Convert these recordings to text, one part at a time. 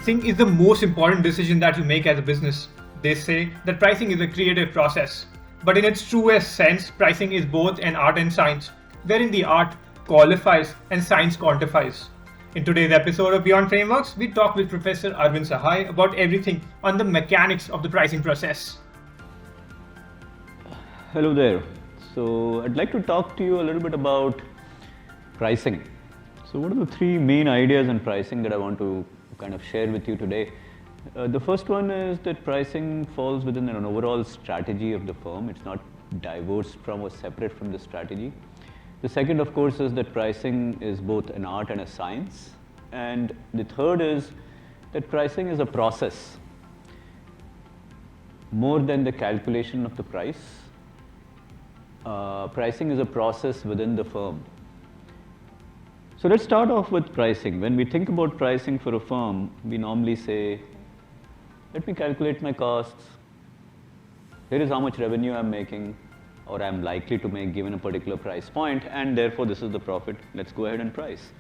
pricing is the most important decision that you make as a business. They say that pricing is a creative process. But in its truest sense, pricing is both an art and science, wherein the art qualifies and science quantifies. In today's episode of Beyond Frameworks, we talk with Professor Arvind Sahay about everything on the mechanics of the pricing process. Hello there. So I'd like to talk to you a little bit about pricing. So what are the three main ideas in pricing that I want to kind of share with you today? The first one is that pricing falls within an overall strategy of the firm. It's not divorced from or separate from the strategy. The second, of course, is that pricing is both an art and a science. And the third is that pricing is a process. More than the calculation of the price, pricing is a process within the firm. So let's start off with pricing. When we think about pricing for a firm, we normally say, let me calculate my costs. Here is how much revenue I'm making or I'm likely to make given a particular price point, and therefore this is the profit. Let's go ahead and price.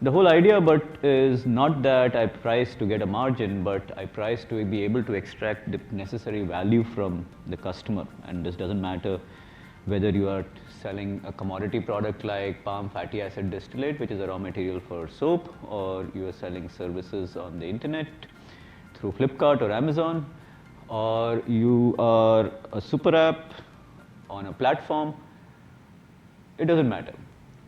The whole idea but is not that I price to get a margin, but I price to be able to extract the necessary value from the customer. And this doesn't matter whether you are selling a commodity product like palm fatty acid distillate, which is a raw material for soap, or you are selling services on the internet through Flipkart or Amazon, or you are a super app on a platform. It doesn't matter.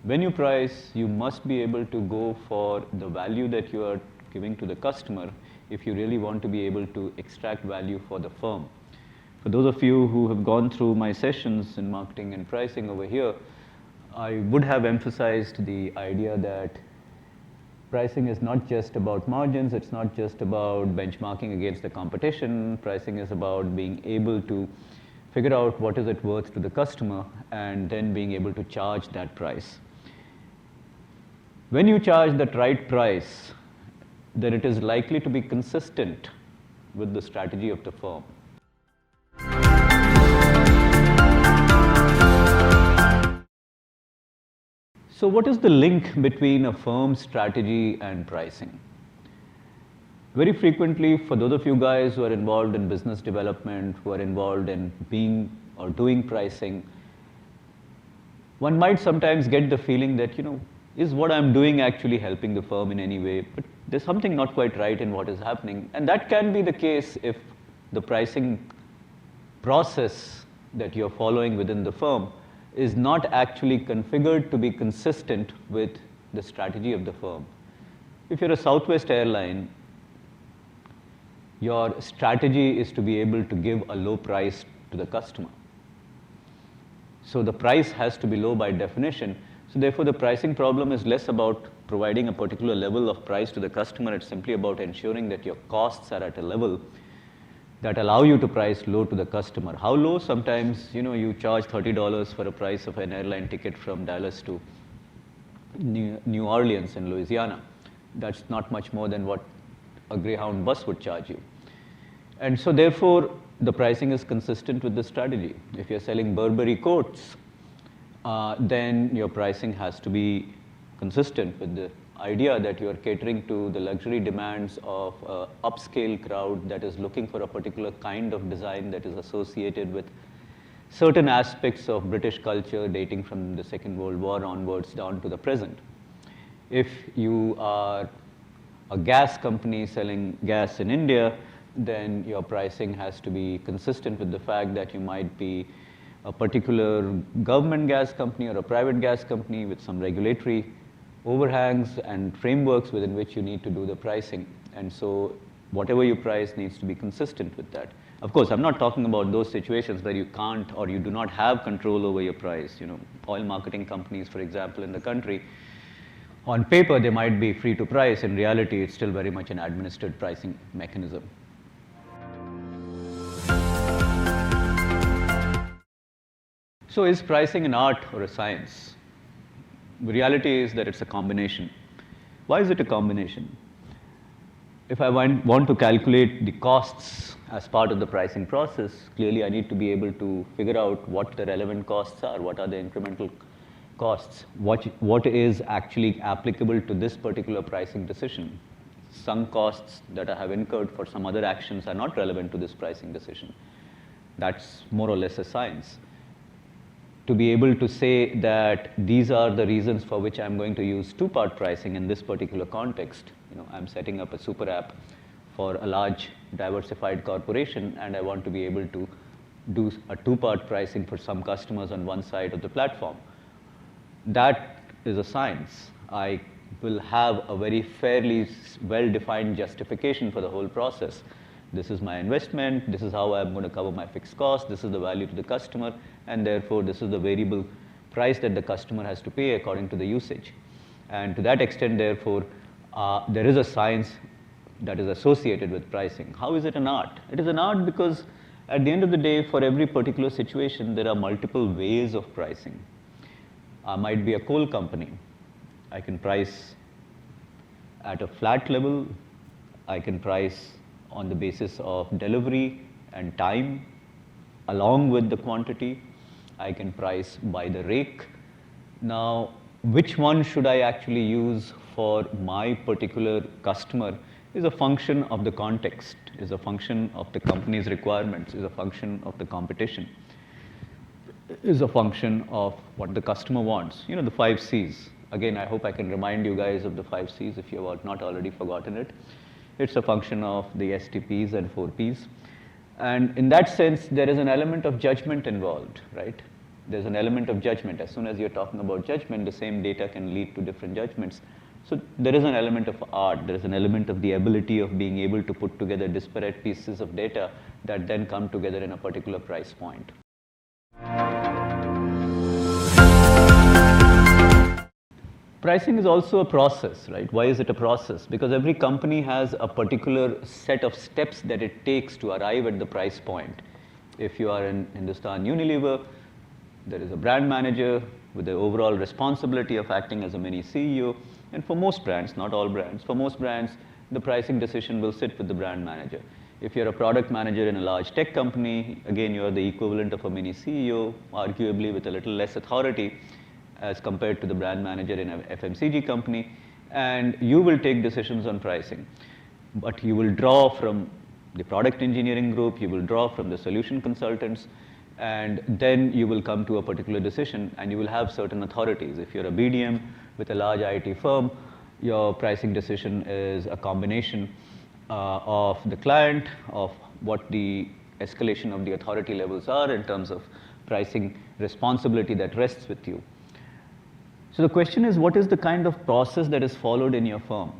When you price, you must be able to go for the value that you are giving to the customer if you really want to be able to extract value for the firm. For those of you who have gone through my sessions in marketing and pricing over here, I would have emphasized the idea that pricing is not just about margins, it's not just about benchmarking against the competition. Pricing is about being able to figure out what is it worth to the customer and then being able to charge that price. When you charge that right price, then it is likely to be consistent with the strategy of the firm. So what is the link between a firm's strategy and pricing? Very frequently, for those of you guys who are involved in business development, who are involved in being or doing pricing, one might sometimes get the feeling that, is what I'm doing actually helping the firm in any way? But there's something not quite right in what is happening. And that can be the case if the pricing process that you're following within the firm is not actually configured to be consistent with the strategy of the firm. If you're a Southwest airline, your strategy is to be able to give a low price to the customer. So the price has to be low by definition. So therefore the pricing problem is less about providing a particular level of price to the customer. It's simply about ensuring that your costs are at a level that allow you to price low to the customer. How low? Sometimes, you charge $30 for a price of an airline ticket from Dallas to New Orleans in Louisiana. That's not much more than what a Greyhound bus would charge you. And so therefore, the pricing is consistent with the strategy. If you're selling Burberry coats, then your pricing has to be consistent with the idea that you are catering to the luxury demands of an upscale crowd that is looking for a particular kind of design that is associated with certain aspects of British culture dating from the Second World War onwards down to the present. If you are a gas company selling gas in India, then your pricing has to be consistent with the fact that you might be a particular government gas company or a private gas company with some regulatory overhangs and frameworks within which you need to do the pricing. And so whatever you price needs to be consistent with that. Of course, I'm not talking about those situations where you can't or you do not have control over your price. Oil marketing companies, for example, in the country, on paper they might be free to price. In reality, it's still very much an administered pricing mechanism. So is pricing an art or a science? The reality is that it's a combination. Why is it a combination? If I want to calculate the costs as part of the pricing process, clearly I need to be able to figure out what the relevant costs are, what are the incremental costs, what is actually applicable to this particular pricing decision. sunk costs that I have incurred for some other actions are not relevant to this pricing decision. That's more or less a science. To be able to say that these are the reasons for which I'm going to use two-part pricing in this particular context. I'm setting up a super app for a large diversified corporation, and I want to be able to do a two-part pricing for some customers on one side of the platform. That is a science. I will have a very fairly well-defined justification for the whole process. This is my investment, this is how I'm going to cover my fixed cost, this is the value to the customer, and therefore this is the variable price that the customer has to pay according to the usage. And to that extent, therefore, there is a science that is associated with pricing. How is it an art? It is an art because at the end of the day, for every particular situation, there are multiple ways of pricing. I might be a coal company. I can price at a flat level. I can price on the basis of delivery and time, along with the quantity. I can price by the rake. Now, which one should I actually use for my particular customer is a function of the context, is a function of the company's requirements, is a function of the competition, is a function of what the customer wants. The 5 C's. Again, I hope I can remind you guys of the 5 C's if you have not already forgotten it. It's a function of the STPs and 4Ps. And in that sense, there is an element of judgment involved, right? There's an element of judgment. As soon as you're talking about judgment, the same data can lead to different judgments. So there is an element of art. There is an element of the ability of being able to put together disparate pieces of data that then come together in a particular price point. Pricing is also a process, right? Why is it a process? Because every company has a particular set of steps that it takes to arrive at the price point. If you are in Hindustan Unilever, there is a brand manager with the overall responsibility of acting as a mini CEO. And for most brands, not all brands, for most brands, the pricing decision will sit with the brand manager. If you're a product manager in a large tech company, again, you're the equivalent of a mini CEO, arguably with a little less authority as compared to the brand manager in an FMCG company, and you will take decisions on pricing. But you will draw from the product engineering group, you will draw from the solution consultants, and then you will come to a particular decision, and you will have certain authorities. If you're a BDM with a large IT firm, your pricing decision is a combination of the client, of what the escalation of the authority levels are in terms of pricing responsibility that rests with you. So the question is, what is the kind of process that is followed in your firm?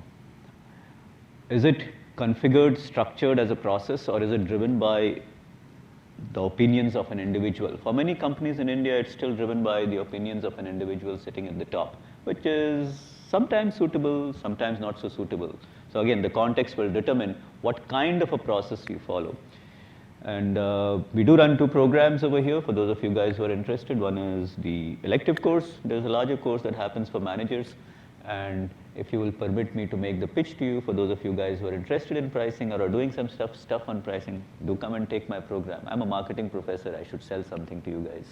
Is it configured, structured as a process, or is it driven by the opinions of an individual? For many companies in India, it's still driven by the opinions of an individual sitting at the top, which is sometimes suitable, sometimes not so suitable. So again, the context will determine what kind of a process you follow. And we do run 2 programs over here for those of you guys who are interested. One is the elective course. There's a larger course that happens for managers. And if you will permit me to make the pitch to you, for those of you guys who are interested in pricing or are doing some stuff on pricing, do come and take my program. I'm a marketing professor. I should sell something to you guys.